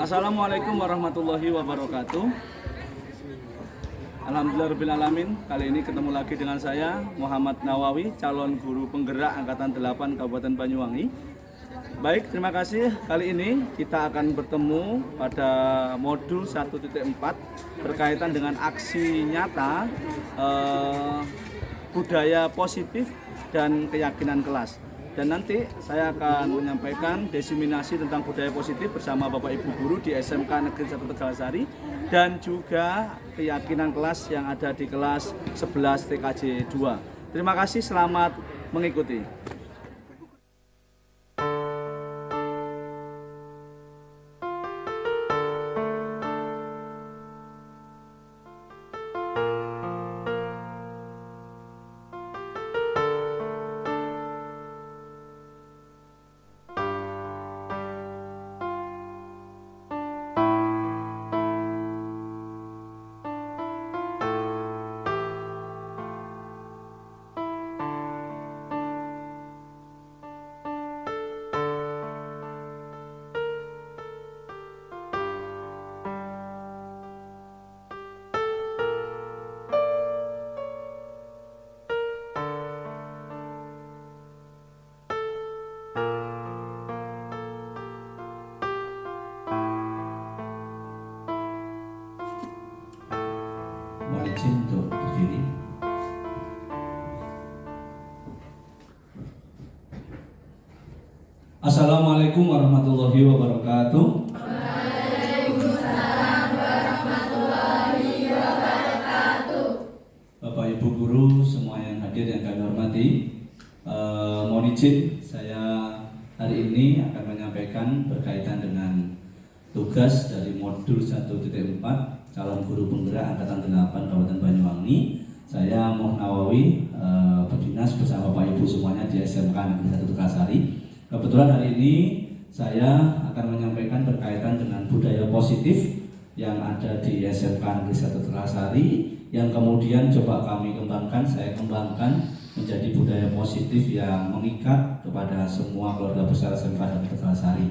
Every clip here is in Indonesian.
Assalamualaikum warahmatullahi wabarakatuh. Alhamdulillahirrahmanirrahim. Kali ini ketemu lagi dengan saya Muhammad Nawawi, calon guru penggerak Angkatan 8 Kabupaten Banyuwangi. Baik, terima kasih. Kali ini kita akan bertemu pada modul 1.4 berkaitan dengan aksi nyata budaya positif dan keyakinan kelas. Dan nanti saya akan menyampaikan diseminasi tentang budaya positif bersama Bapak Ibu Guru di SMK Negeri 1 Tegalasari dan juga keyakinan kelas yang ada di kelas 11 TKJ 2. Terima kasih, selamat mengikuti. Mohon izin untuk berdiri. Assalamualaikum warahmatullahi wabarakatuh. Waalaikumsalam warahmatullahi wabarakatuh. Bapak Ibu Guru semua yang hadir yang kami hormati, mohon izin saya hari ini akan menyampaikan berkaitan dengan tugas dari modul 1.4 calon guru penggerak Angkatan 8 Kabupaten Banyuwangi. Saya Muhammad Nawawi, berdinas bersama Bapak Ibu semuanya di SMK Negeri 1 Tegalasari. Kebetulan hari ini saya akan menyampaikan berkaitan dengan budaya positif yang ada di SMK Negeri 1 Tegalasari yang kemudian coba saya kembangkan menjadi budaya positif yang mengikat kepada semua keluarga besar SMK Negeri Tegalasari.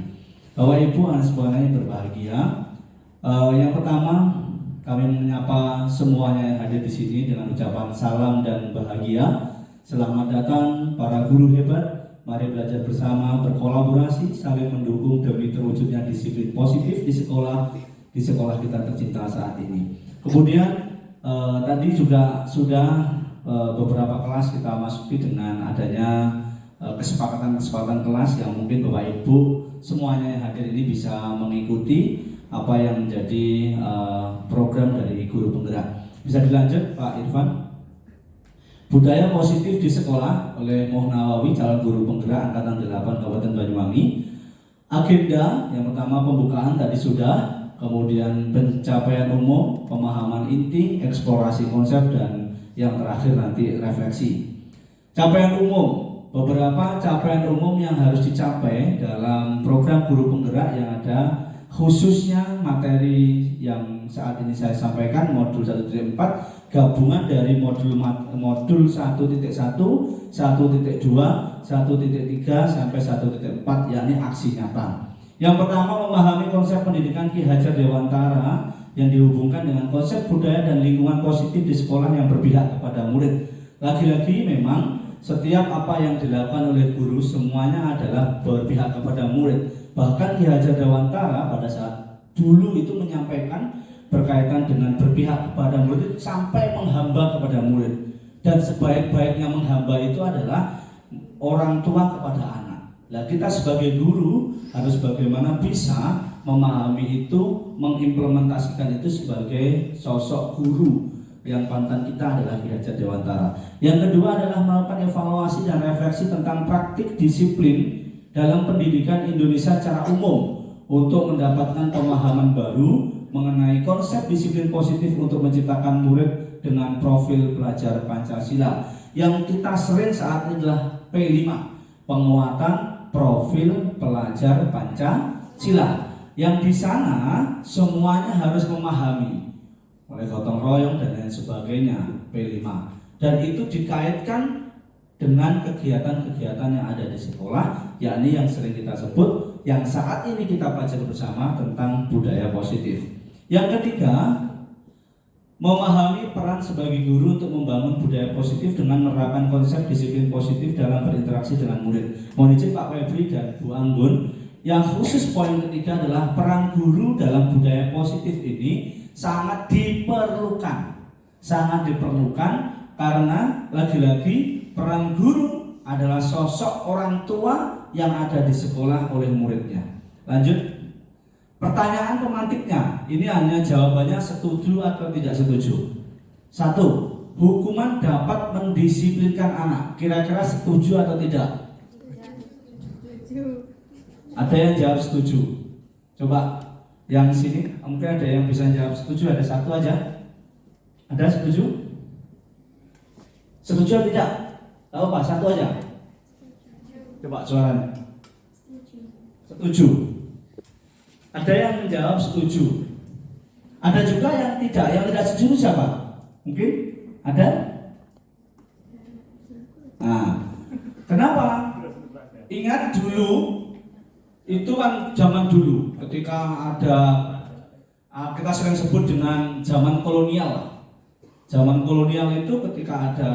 Bapak Ibu anak semuanya yang berbahagia, yang pertama kami menyapa semuanya yang hadir di sini dengan ucapan salam dan bahagia. Selamat datang para guru hebat. Mari belajar bersama, berkolaborasi, saling mendukung demi terwujudnya disiplin positif di sekolah kita tercinta saat ini. Kemudian tadi juga sudah beberapa kelas kita masuki dengan adanya kesepakatan kelas yang mungkin Bapak Ibu semuanya yang hadir ini bisa mengikuti apa yang menjadi program dari guru penggerak. Bisa dilanjut Pak Irfan. Budaya positif di sekolah oleh Muhammad Nawawi, calon guru penggerak Angkatan 8 Kabupaten Banyuwangi. Agenda yang pertama pembukaan tadi sudah, kemudian pencapaian umum, pemahaman inti, eksplorasi konsep, dan yang terakhir nanti refleksi. Capaian umum, beberapa capaian umum yang harus dicapai dalam program guru penggerak yang ada, khususnya materi yang saat ini saya sampaikan modul 1.4 gabungan dari modul 1.1, 1.2, 1.3 sampai 1.4 yakni aksi nyata. Yang pertama memahami konsep pendidikan Ki Hajar Dewantara yang dihubungkan dengan konsep budaya dan lingkungan positif di sekolah yang berpihak kepada murid. Lagi-lagi memang setiap apa yang dilakukan oleh guru semuanya adalah berpihak kepada murid. Bahkan Ki Hajar Dewantara pada saat dulu itu menyampaikan berkaitan dengan berpihak kepada murid sampai menghamba kepada murid. Dan sebaik-baiknya menghamba itu adalah orang tua kepada anak. Nah, kita sebagai guru harus bagaimana bisa memahami itu, mengimplementasikan itu sebagai sosok guru. Yang panutan kita adalah Ki Hajar Dewantara. Yang kedua adalah melakukan evaluasi dan refleksi tentang praktik disiplin dalam pendidikan Indonesia secara umum untuk mendapatkan pemahaman baru mengenai konsep disiplin positif untuk menciptakan murid dengan profil pelajar Pancasila. Yang kita sering saat ini adalah P5, penguatan profil pelajar Pancasila. Yang di sana semuanya harus memahami oleh gotong royong dan lain sebagainya P5. Dan itu dikaitkan dengan kegiatan-kegiatan yang ada di sekolah, yakni yang sering kita sebut yang saat ini kita pelajari bersama tentang budaya positif. Yang ketiga, memahami peran sebagai guru untuk membangun budaya positif dengan menerapkan konsep disiplin positif dalam berinteraksi dengan murid. Mohon izin Pak Febri dan Bu Anggun, yang khusus poin ketiga adalah peran guru dalam budaya positif ini sangat diperlukan. Sangat diperlukan karena lagi-lagi peran guru adalah sosok orang tua yang ada di sekolah oleh muridnya. Lanjut. Pertanyaan pemantiknya, ini hanya jawabannya setuju atau tidak setuju. 1. Hukuman dapat mendisiplinkan anak. Kira-kira setuju atau tidak? Setuju. Ada yang jawab setuju. Coba yang sini, mungkin ada yang bisa jawab setuju. Ada satu aja. Ada setuju? Setuju atau tidak? Tahu Pak, satu aja. Coba suaranya. Setuju. Ada yang menjawab setuju. Ada juga yang tidak. Yang tidak setuju itu siapa? Mungkin ada? Nah, kenapa? Ingat dulu, itu kan zaman dulu, ketika ada kita sering sebut dengan zaman kolonial. Zaman kolonial itu ketika ada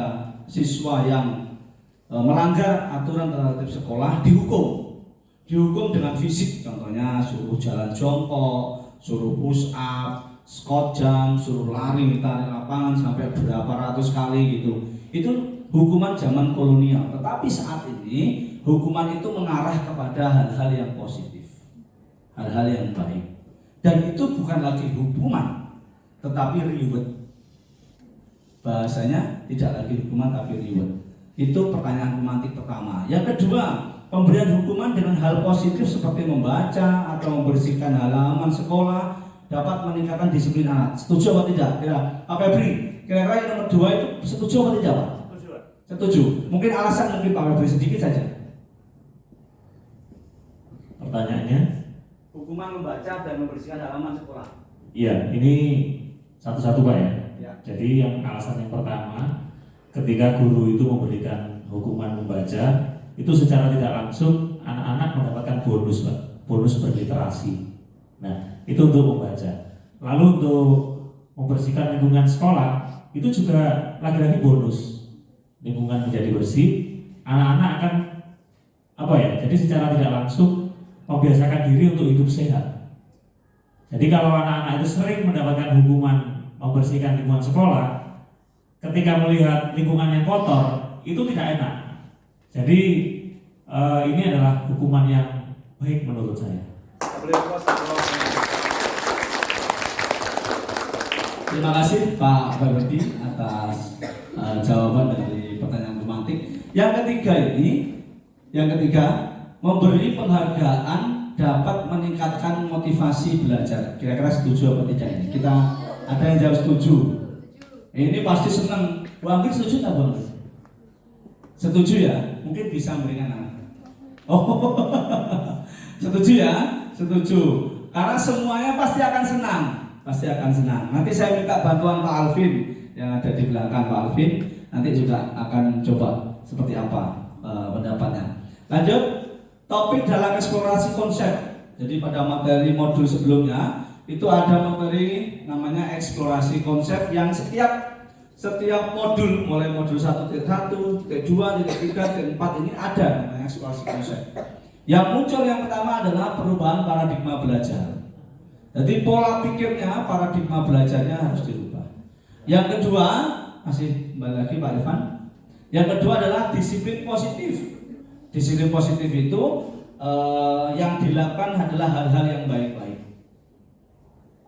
siswa yang melanggar aturan terhadap sekolah dihukum dengan fisik, contohnya suruh jalan jongkok, suruh push up, squat jump, suruh lari tarik lapangan sampai berapa ratus kali gitu. Itu hukuman zaman kolonial. Tetapi saat ini hukuman itu mengarah kepada hal-hal yang positif, hal-hal yang baik. Dan itu bukan lagi hukuman, tetapi reward. Bahasanya tidak lagi hukuman tapi reward. Itu pertanyaan pemantik pertama. Yang kedua, pemberian hukuman dengan hal positif seperti membaca atau membersihkan halaman sekolah dapat meningkatkan disiplin anak. Setuju atau tidak? Pak Febri, kira-kira yang nomor 2 itu setuju atau tidak Pak? Setuju. Mungkin alasan mungkin Pak Febri sedikit saja. Pertanyaannya? Hukuman membaca dan membersihkan halaman sekolah. Iya, ini satu-satu Pak ya. Ya. Jadi yang alasan yang pertama, ketika guru itu memberikan hukuman membaca, itu secara tidak langsung anak-anak mendapatkan bonus Pak, bonus berliterasi. Nah, itu untuk membaca. Lalu untuk membersihkan lingkungan sekolah, itu juga lagi-lagi bonus. Lingkungan menjadi bersih, anak-anak akan jadi secara tidak langsung membiasakan diri untuk hidup sehat. Jadi kalau anak-anak itu sering mendapatkan hukuman membersihkan lingkungan sekolah, ketika melihat lingkungan yang kotor, itu tidak enak. Jadi ini adalah hukuman yang baik menurut saya. Terima kasih Pak Febri atas jawaban dari pertanyaan pemantik. Yang ketiga, memberi penghargaan dapat meningkatkan motivasi belajar. Kira-kira setuju atau tidak ini? Kita ada yang jawab setuju. Ini pasti senang. Bu Anggi setuju tak Bu Anggi? Setuju ya? Mungkin bisa memberikan anak. Oh, setuju ya? Setuju. Karena semuanya pasti akan senang. Pasti akan senang. Nanti saya minta bantuan Pak Alvin yang ada di belakang Pak Alvin. Nanti juga akan coba seperti apa pendapatnya. Lanjut, topik dalam eksplorasi konsep. Jadi pada materi modul sebelumnya itu ada materi namanya eksplorasi konsep yang setiap modul, mulai modul 1.1, 2, 3, 4 ini ada namanya eksplorasi konsep. Yang muncul yang pertama adalah perubahan paradigma belajar. Jadi pola pikirnya, paradigma belajarnya harus dirubah. Yang kedua, masih kembali lagi Pak Irfan. Yang kedua adalah disiplin positif. Disiplin positif itu yang dilakukan adalah hal-hal yang baik-baik.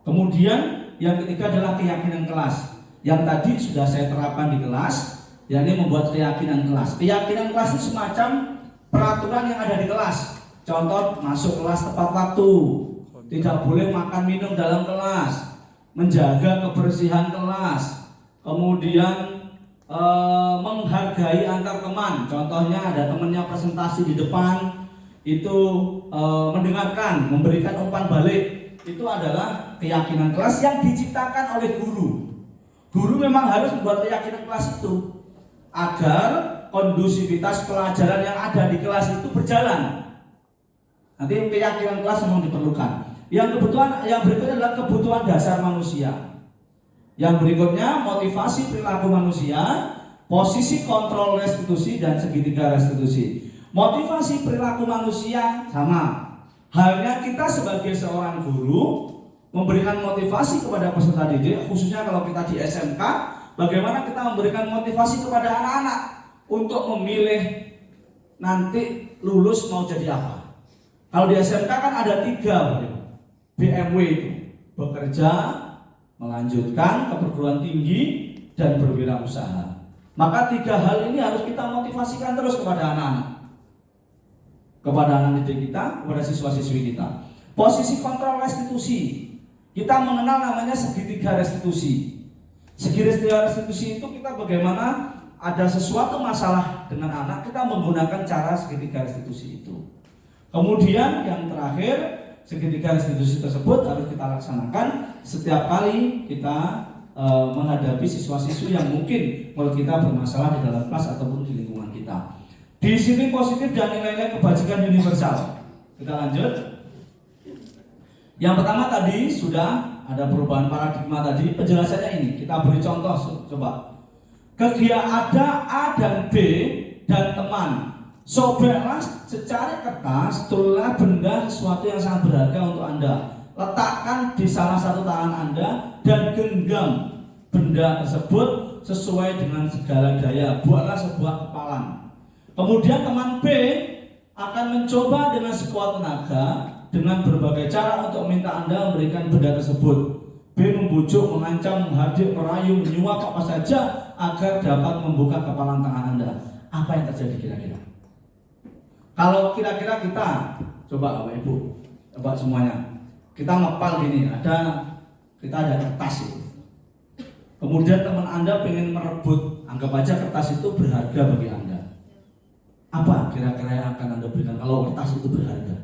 Kemudian yang ketiga adalah keyakinan kelas. Yang tadi sudah saya terapkan di kelas, yakni membuat keyakinan kelas. Keyakinan kelas itu semacam peraturan yang ada di kelas. Contoh, masuk kelas tepat waktu, tidak boleh makan minum dalam kelas, menjaga kebersihan kelas, kemudian menghargai antar teman. Contohnya ada temannya presentasi di depan, itu mendengarkan, memberikan umpan balik. Itu adalah keyakinan kelas yang diciptakan oleh guru. Guru memang harus membuat keyakinan kelas itu agar kondusivitas pelajaran yang ada di kelas itu berjalan. Nanti keyakinan kelas memang diperlukan. Yang berikutnya adalah kebutuhan dasar manusia. Yang berikutnya motivasi perilaku manusia, posisi kontrol restitusi dan segitiga restitusi. Motivasi perilaku manusia sama. Halnya kita sebagai seorang guru memberikan motivasi kepada peserta didik, khususnya kalau kita di SMK, bagaimana kita memberikan motivasi kepada anak-anak untuk memilih nanti lulus mau jadi apa. Kalau di SMK kan ada 3 BMW itu, bekerja, melanjutkan ke perguruan tinggi, dan berwirausaha. Maka 3 hal ini harus kita motivasikan terus kepada anak-anak, kepada anak didik kita, kepada siswa-siswi kita. Posisi kontrol restitusi, kita mengenal namanya segitiga restitusi. Segitiga restitusi itu kita bagaimana ada sesuatu masalah dengan anak, kita menggunakan cara segitiga restitusi itu. Kemudian yang terakhir, segitiga restitusi tersebut harus kita laksanakan setiap kali kita menghadapi siswa-siswi yang mungkin menurut kita bermasalah di dalam kelas ataupun di lingkungan kita. Di sini positif dan nilai-nilai kebajikan universal. Kita lanjut. Yang pertama tadi sudah ada perubahan paradigma tadi. Penjelasannya ini kita beri contoh coba. Kegiatan ada A dan B dan teman. Sobeklah secari kertas, tulislah benda sesuatu yang sangat berharga untuk Anda. Letakkan di salah satu tangan Anda dan genggam benda tersebut sesuai dengan segala daya. Buatlah sebuah kepalan. Kemudian teman B akan mencoba dengan sekuat tenaga dengan berbagai cara untuk meminta Anda memberikan benda tersebut. B membujuk, mengancam, menghadik, merayu, menyuap apa saja agar dapat membuka kepalan tangan Anda. Apa yang terjadi kira-kira? Kalau kira-kira kita, coba Bapak Ibu, coba semuanya, kita ngepal gini, kita ada kertas itu. Kemudian teman Anda pengen merebut, anggap aja kertas itu berharga bagi Anda. Apa kira-kira yang akan Anda berikan kalau kertas itu berharga?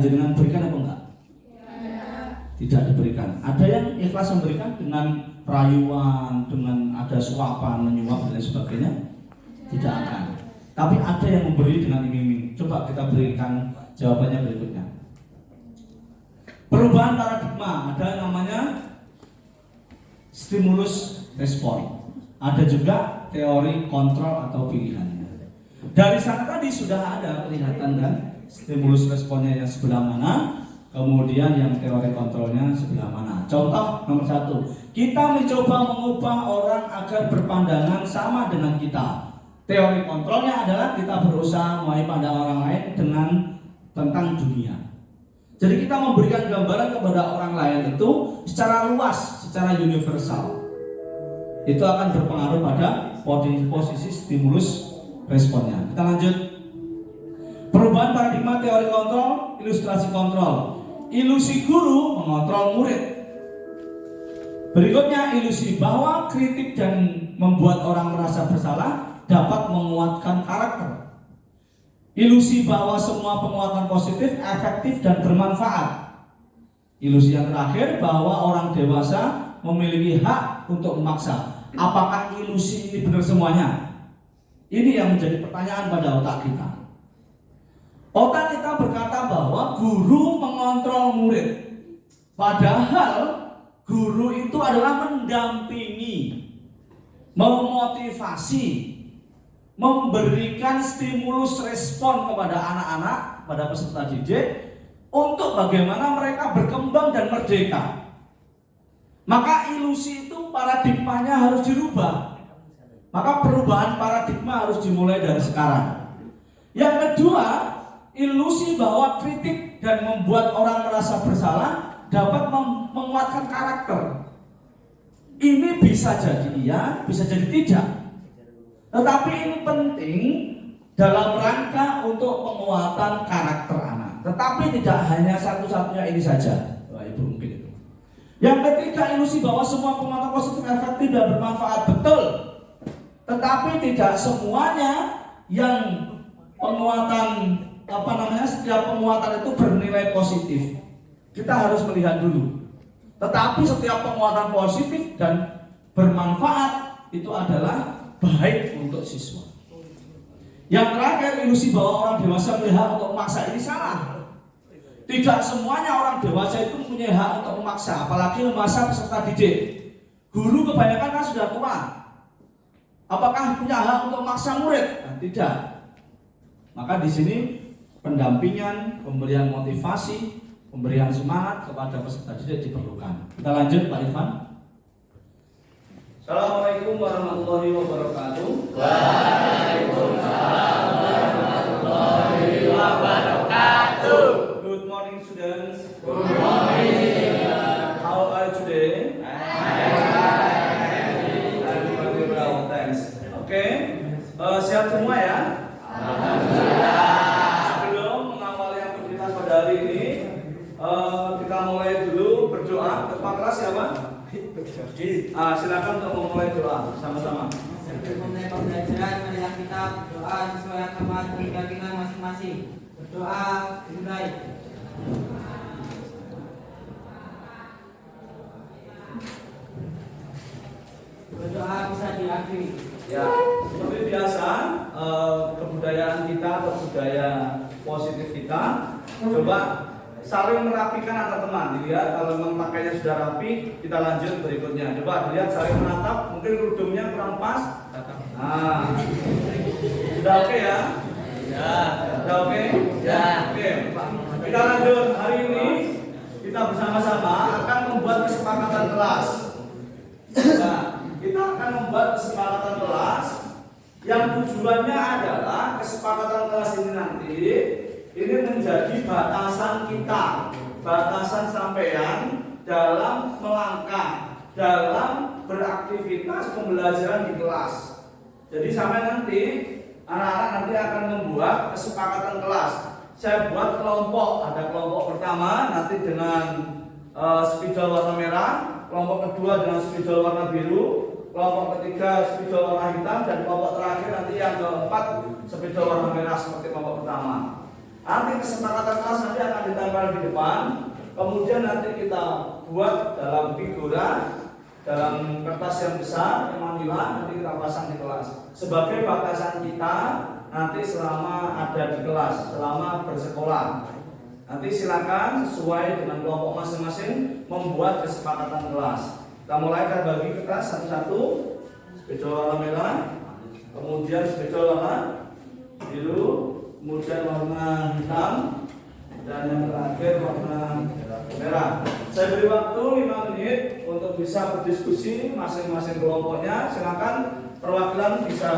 Jenengan berikan apa enggak? Tidak diberikan. Ada yang ikhlas memberikan dengan rayuan, dengan ada suapan, menyuap dan lain sebagainya? Tidak akan. Tapi ada yang memberi dengan iming-iming. Coba kita berikan jawabannya berikutnya. Perubahan paradigma, ada yang namanya stimulus respon. Ada juga teori kontrol atau pilihan. Dari sana tadi sudah ada kelihatan kan stimulus responnya yang sebelah mana, kemudian yang teori kontrolnya sebelah mana. Contoh nomor 1, kita mencoba mengubah orang agar berpandangan sama dengan kita. Teori kontrolnya adalah kita berusaha mulai pandang orang lain tentang dunia. Jadi kita memberikan gambaran kepada orang lain itu secara luas, secara universal. Itu akan berpengaruh pada posisi stimulus responnya. Kita lanjut. Perubahan paradigma teori kontrol, ilustrasi kontrol. Ilusi guru mengontrol murid. Berikutnya ilusi bahwa kritik dan membuat orang merasa bersalah dapat menguatkan karakter. Ilusi bahwa semua penguatan positif, efektif dan bermanfaat. Ilusi yang terakhir bahwa orang dewasa memiliki hak untuk memaksa. Apakah ilusi ini benar semuanya? Ini yang menjadi pertanyaan pada otak kita. Otak kita berkata bahwa guru mengontrol murid. Padahal guru itu adalah mendampingi, memotivasi, memberikan stimulus respon kepada anak-anak, pada peserta didik untuk bagaimana mereka berkembang dan merdeka. Maka ilusi itu paradigmanya harus dirubah. Maka perubahan paradigma harus dimulai dari sekarang. Yang kedua, ilusi bahwa kritik dan membuat orang merasa bersalah dapat menguatkan karakter. Ini bisa jadi iya, bisa jadi tidak. Tetapi ini penting dalam rangka untuk penguatan karakter anak. Tetapi tidak hanya satu-satunya ini saja. Wah, Ibu mungkin itu. Yang ketiga, ilusi bahwa semua penguatan positif efektif dan bermanfaat. Betul. Tetapi tidak semuanya yang penguatan setiap penguatan itu bernilai positif. Kita harus melihat dulu. Tetapi setiap penguatan positif dan bermanfaat itu adalah baik untuk siswa. Yang terakhir, ilusi bahwa orang dewasa punya hak untuk memaksa, ini salah. Tidak semuanya orang dewasa itu mempunyai hak untuk memaksa, apalagi memaksa peserta didik. Guru kebanyakan kan sudah tua. Apakah punya hak untuk memaksa murid? Nah, tidak. Maka di sini pendampingan, pemberian motivasi, pemberian semangat kepada peserta didik diperlukan. Kita lanjut, Pak Irfan. Assalamualaikum warahmatullahi wabarakatuh. Waalaikumsalam warahmatullahi wabarakatuh. Good morning, students. Good morning. How are you today? I'm very well, thanks. Oke, siap semua ya? Sebelum mengawali aktivitas pada hari ini, kita mulai dulu berdoa. Ketua kelas siapa? Silakan untuk memulai doa sama-sama. Sebelum memulai pembelajaran, marilah kita berdoa sesuai agama dan keyakinan masing-masing. Berdoa dimulai. Berdoa bisa diakhiri. Ya, seperti biasa, kebudayaan kita atau budaya positif kita, coba saling merapikan antar teman. Dilihat kalau memang pakainya sudah rapi, kita lanjut berikutnya. Coba dilihat saling menatap, mungkin kerudungnya kurang pas. Nah, sudah oke ya? Ya. Sudah oke? Ya. Oke. Kita lanjut. Hari ini kita bersama-sama akan membuat kesepakatan kelas. Nah, kita akan membuat kesepakatan kelas yang tujuannya adalah kesepakatan kelas ini nanti ini menjadi batasan kita, batasan sampean dalam melangkah, dalam beraktivitas pembelajaran di kelas. Jadi sampai nanti anak-anak nanti akan membuat kesepakatan kelas. Saya buat kelompok, ada kelompok pertama nanti dengan spidol warna merah, kelompok kedua dengan spidol warna biru, kelompok ketiga spidol warna hitam, dan kelompok terakhir nanti yang keempat spidol warna merah seperti kelompok pertama. Nanti kesepakatan kelas nanti akan ditempel di depan, kemudian nanti kita buat dalam figura, dalam kertas yang besar, yang manila, nanti kita pasang di kelas sebagai batasan kita nanti selama ada di kelas, selama bersekolah. Nanti silakan sesuai dengan kelompok masing-masing membuat kesepakatan kelas. Kita mulai kita bagi kertas satu-satu, spidol warna merah, kemudian spidol warna biru, kemudian warna hitam, dan yang terakhir warna merah. Saya beri waktu 5 menit untuk bisa berdiskusi masing-masing kelompoknya. Silakan perwakilan bisa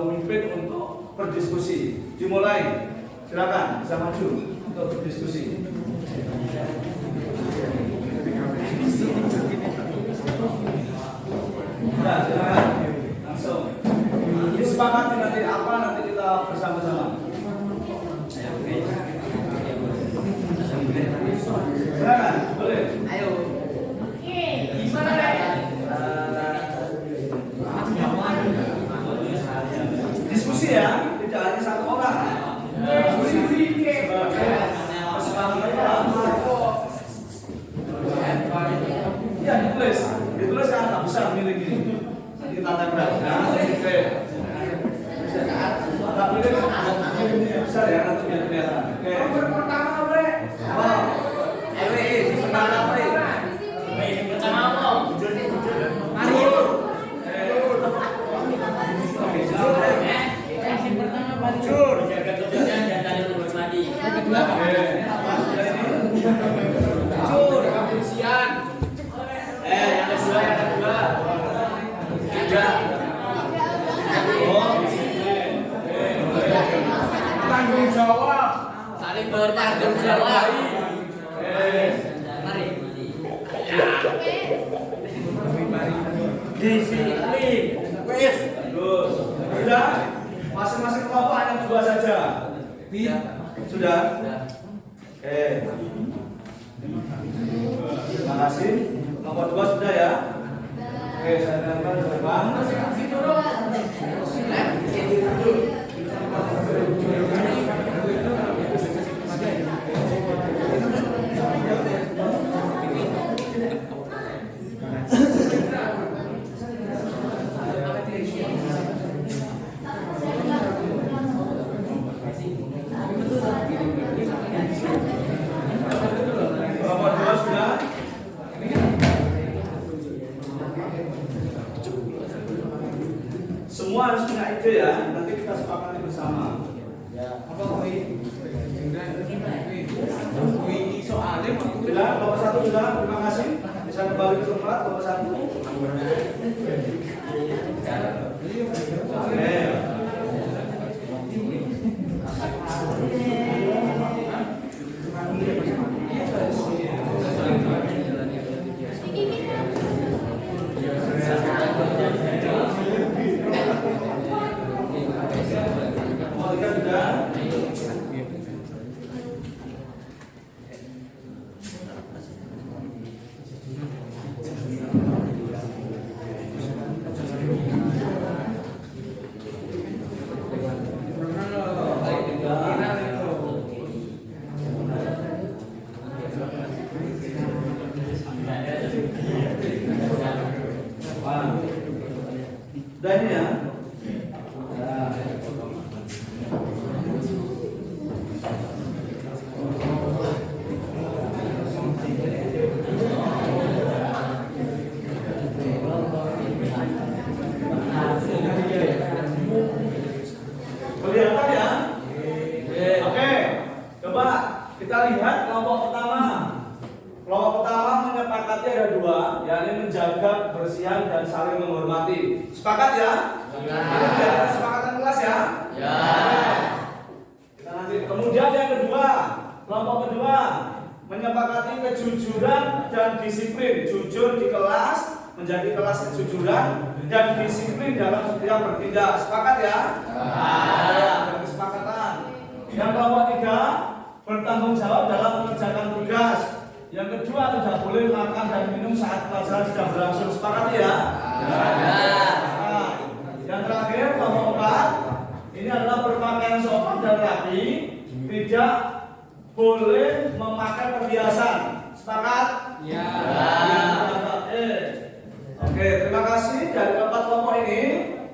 memimpin untuk berdiskusi. Dimulai. Silakan bisa maju untuk berdiskusi. Nah, silakan langsung. Disepakati nanti apa nanti kita bersama-sama. Silakan, boleh. Ayo. Diskusi ya, tidak hanya satu orang. Ya, ditulis kan tak besar miring gini. Nanti kita tempel. Nah, oke. Tak miring besar ya, nanti biar kelihatan. Oke. Pertama, Bre. Sebentar, Bre. Pertama apa? Mari. Jujur, jaga kerjanya jangan cari rumah mandi. Yang kedua apa? Jujur, kepolisian. Yang kedua. Tiga. Tanggung jawab. Saling bertanggung jawab. Mari. Disiplin. Wes. Terus. Sudah. Masing-masing kelompok hanya 2 saja. Sudah? Oke. Terima kasih. Kelompok 2 sudah ya? Oke, saya tempel ke depan. Semua harus punya ide ya. Nanti kita sepakati bersama. Sudah, Bapak satu sudah. Terima kasih. Bisa kembali ke tempat, Bapak satu. Oke. Udah ini ya. Kelihatan ya? Oke, coba kita lihat kelompok pertama. Kelompok pertama menyepakati ada dua, yakni menjaga kebersihan dan saling menghormati. Sepakat ya? Ya. Kesepakatan kelas ya? Ya. Kita nanti. Kemudian yang kedua, kelompok kedua menyepakati kejujuran dan disiplin. Jujur di kelas, menjadi kelas kejujuran dan disiplin dalam setiap bertindak. Sepakat ya? Ya. Ada kesepakatan. Yang kelompok tiga bertanggung jawab dalam mengerjakan tugas. Yang kedua, tidak boleh makan dan minum saat pelajaran sedang berlangsung. Sepakat ya? Nah, yang terakhir, kelompok 4 ini adalah berpakaian sopan dan rapi, tidak boleh memakai perhiasan. Sepakat? Ya. Oke, terima kasih. Dari keempat kelompok ini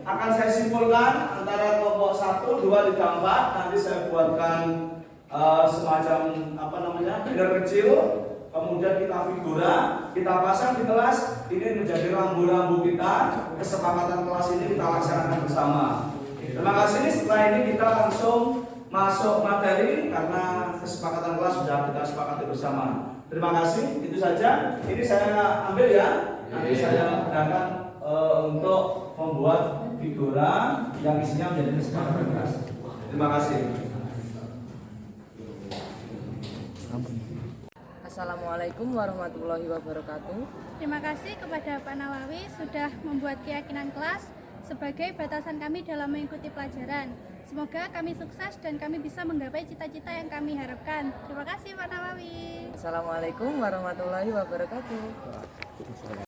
akan saya simpulkan antara kelompok 1, 2, 3, 4. Nanti saya buatkan semacam banner kecil. Kemudian kita figura, kita pasang di kelas. Ini menjadi rambu-rambu kita. Kesepakatan kelas ini kita laksanakan bersama. Terima kasih. Setelah ini kita langsung masuk materi karena kesepakatan kelas sudah kita sepakati bersama. Terima kasih. Itu saja. Ini saya ambil ya. Nanti saya gunakan untuk membuat figura yang isinya menjadi kesepakatan kelas. Terima kasih. Assalamualaikum warahmatullahi wabarakatuh. Terima kasih kepada Pak Nawawi sudah membuat keyakinan kelas sebagai batasan kami dalam mengikuti pelajaran. Semoga kami sukses dan kami bisa menggapai cita-cita yang kami harapkan. Terima kasih Pak Nawawi. Assalamualaikum warahmatullahi wabarakatuh.